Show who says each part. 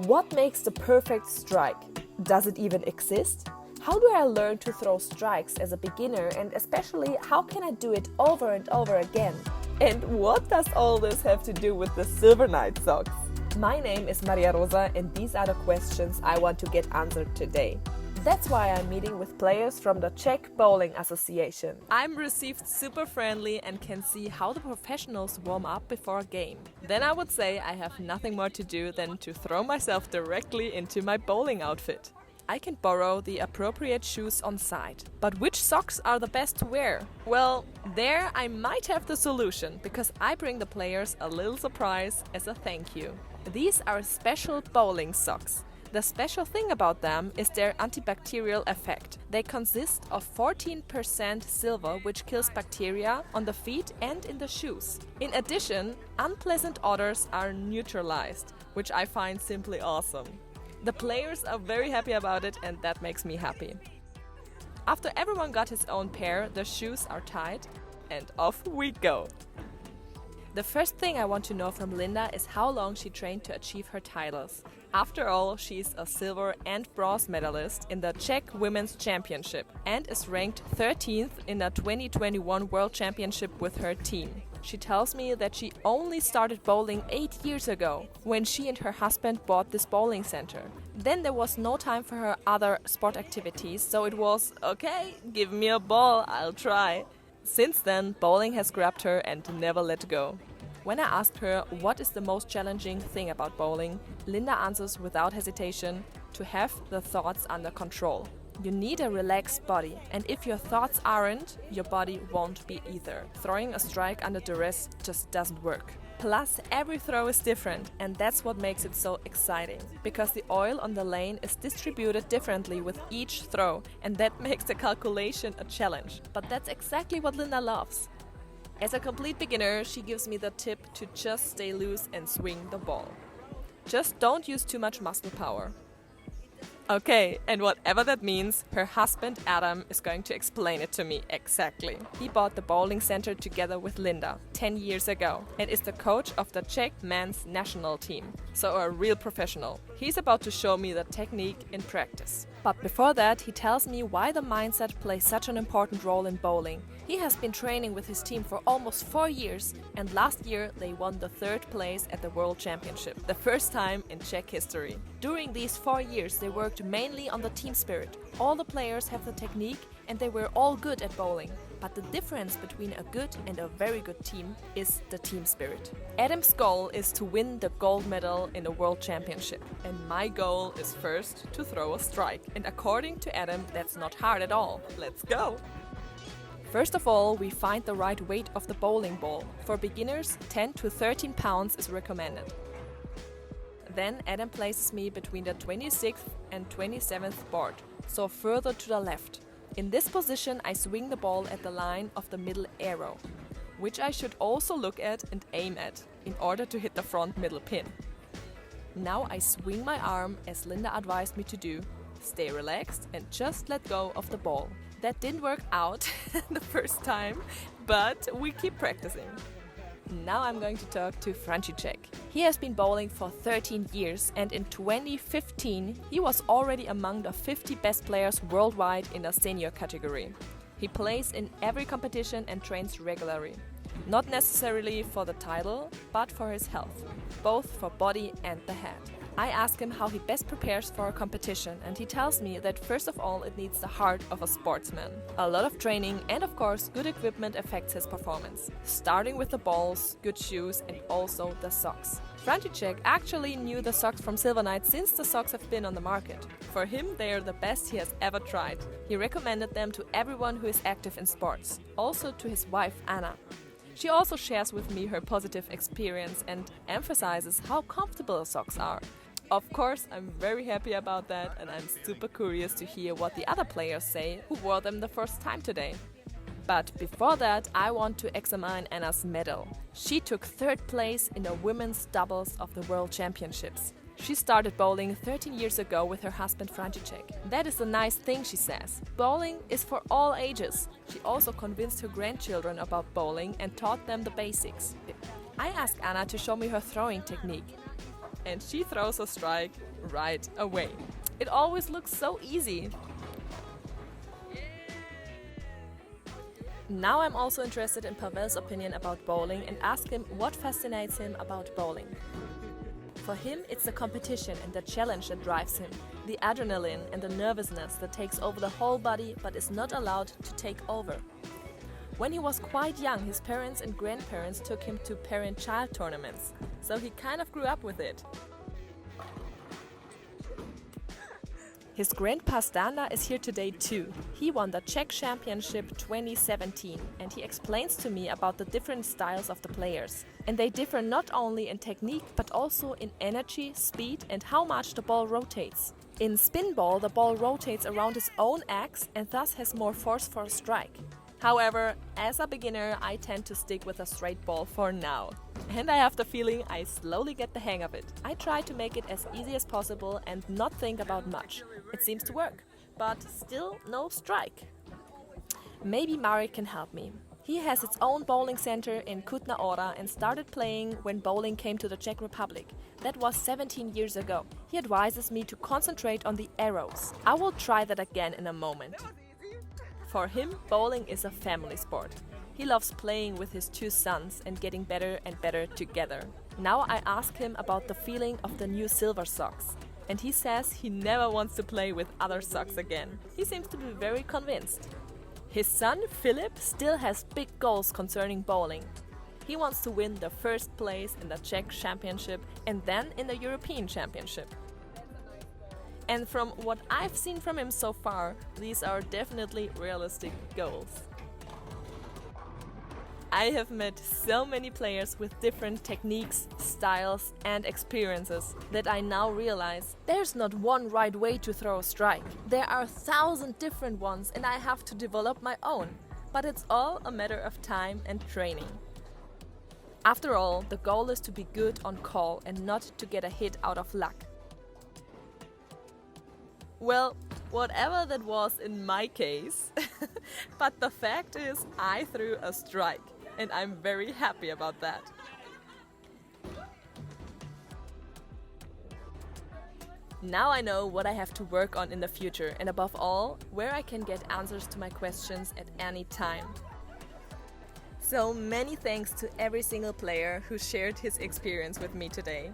Speaker 1: What makes the perfect strike? Does it even exist? How do I learn to throw strikes as a beginner, and especially how can I do it over and over again? And what does all this have to do with the Silvernite socks? My name is Maria Rosa, and these are the questions I want to get answered today. That's why I'm meeting with players from the Czech Bowling Association. I'm received super friendly and can see how the professionals warm up before a game. Then I would say I have nothing more to do than to throw myself directly into my bowling outfit. I can borrow the appropriate shoes on site. But which socks are the best to wear? Well, there I might have the solution, because I bring the players a little surprise as a thank you. These are special bowling socks. The special thing about them is their antibacterial effect. They consist of 14% silver, which kills bacteria on the feet and in the shoes. In addition, unpleasant odors are neutralized, which I find simply awesome. The players are very happy about it, and that makes me happy. After everyone got his own pair, the shoes are tied, and off we go. The first thing I want to know from Linda is how long she trained to achieve her titles. After all, she's a silver and bronze medalist in the Czech Women's Championship and is ranked 13th in the 2021 World Championship with her team. She tells me that she only started bowling 8 years ago, when she and her husband bought this bowling center. Then there was no time for her other sport activities, so it was, okay, give me a ball, I'll try. Since then, bowling has grabbed her and never let go. When I asked her what is the most challenging thing about bowling, Linda answers without hesitation: to have the thoughts under control. You need a relaxed body, and if your thoughts aren't, your body won't be either. Throwing a strike under duress just doesn't work. Plus, every throw is different, and that's what makes it so exciting. Because the oil on the lane is distributed differently with each throw, and that makes the calculation a challenge. But that's exactly what Linda loves. As a complete beginner, she gives me the tip to just stay loose and swing the ball. Just don't use too much muscle power. Okay, and whatever that means, her husband Adam is going to explain it to me exactly. He bought the bowling center together with Linda 10 years ago and is the coach of the Czech men's national team, so a real professional. He's about to show me the technique in practice. But before that, he tells me why the mindset plays such an important role in bowling. He has been training with his team for almost 4 years, and last year they won the 3rd place at the World Championship, the first time in Czech history. During these 4 years they worked mainly on the team spirit. All the players have the technique and they were all good at bowling. But the difference between a good and a very good team is the team spirit. Adam's goal is to win the gold medal in a world championship. And my goal is first to throw a strike. And according to Adam, that's not hard at all. Let's go! First of all, we find the right weight of the bowling ball. For beginners, 10 to 13 pounds is recommended. Then Adam places me between the 26th and 27th board, so further to the left. In this position, I swing the ball at the line of the middle arrow, which I should also look at and aim at, in order to hit the front middle pin. Now I swing my arm as Linda advised me to do, stay relaxed and just let go of the ball. That didn't work out the first time, but we keep practicing. Now I'm going to talk to Frantisek. He has been bowling for 13 years, and in 2015 he was already among the 50 best players worldwide in the senior category. He plays in every competition and trains regularly. Not necessarily for the title, but for his health, both for body and the head. I ask him how he best prepares for a competition, and he tells me that first of all it needs the heart of a sportsman. A lot of training and of course good equipment affects his performance, starting with the balls, good shoes and also the socks. Frantisek actually knew the socks from Silvernite since the socks have been on the market. For him they are the best he has ever tried. He recommended them to everyone who is active in sports, also to his wife Anna. She also shares with me her positive experience and emphasizes how comfortable the socks are. Of course, I'm very happy about that, and I'm super curious to hear what the other players say who wore them the first time today. But before that, I want to examine Anna's medal. She took 3rd place in the women's doubles of the World Championships. She started bowling 13 years ago with her husband Frantisek. That is a nice thing, she says. Bowling is for all ages. She also convinced her grandchildren about bowling and taught them the basics. I asked Anna to show me her throwing technique. and she throws a strike right away. It always looks so easy. Now I'm also interested in Pavel's opinion about bowling and ask him what fascinates him about bowling. For him, it's the competition and the challenge that drives him, the adrenaline and the nervousness that takes over the whole body but is not allowed to take over. When he was quite young, his parents and grandparents took him to parent-child tournaments, so he kind of grew up with it. His grandpa Pastana is here today too. He won the Czech Championship 2017 and he explains to me about the different styles of the players. And they differ not only in technique but also in energy, speed and how much the ball rotates. In spin ball, the ball rotates around its own axis and thus has more force for a strike. However, as a beginner, I tend to stick with a straight ball for now. And I have the feeling I slowly get the hang of it. I try to make it as easy as possible and not think about much. It seems to work, but still no strike. Maybe Marek can help me. He has its own bowling center in Kutna Hora and started playing when bowling came to the Czech Republic. That was 17 years ago. He advises me to concentrate on the arrows. I will try that again in a moment. For him, bowling is a family sport. He loves playing with his two sons and getting better and better together. Now I ask him about the feeling of the new silver socks. And he says he never wants to play with other socks again. He seems to be very convinced. His son, Philip, still has big goals concerning bowling. He wants to win the first place in the Czech Championship and then in the European Championship. And from what I've seen from him so far, these are definitely realistic goals. I have met so many players with different techniques, styles and experiences that I now realize there's not one right way to throw a strike. There are 1,000 different ones and I have to develop my own. But it's all a matter of time and training. After all, the goal is to be good on call and not to get a hit out of luck. Well, whatever that was in my case, but the fact is I threw a strike and I'm very happy about that. Now I know what I have to work on in the future and above all, where I can get answers to my questions at any time. So many thanks to every single player who shared his experience with me today.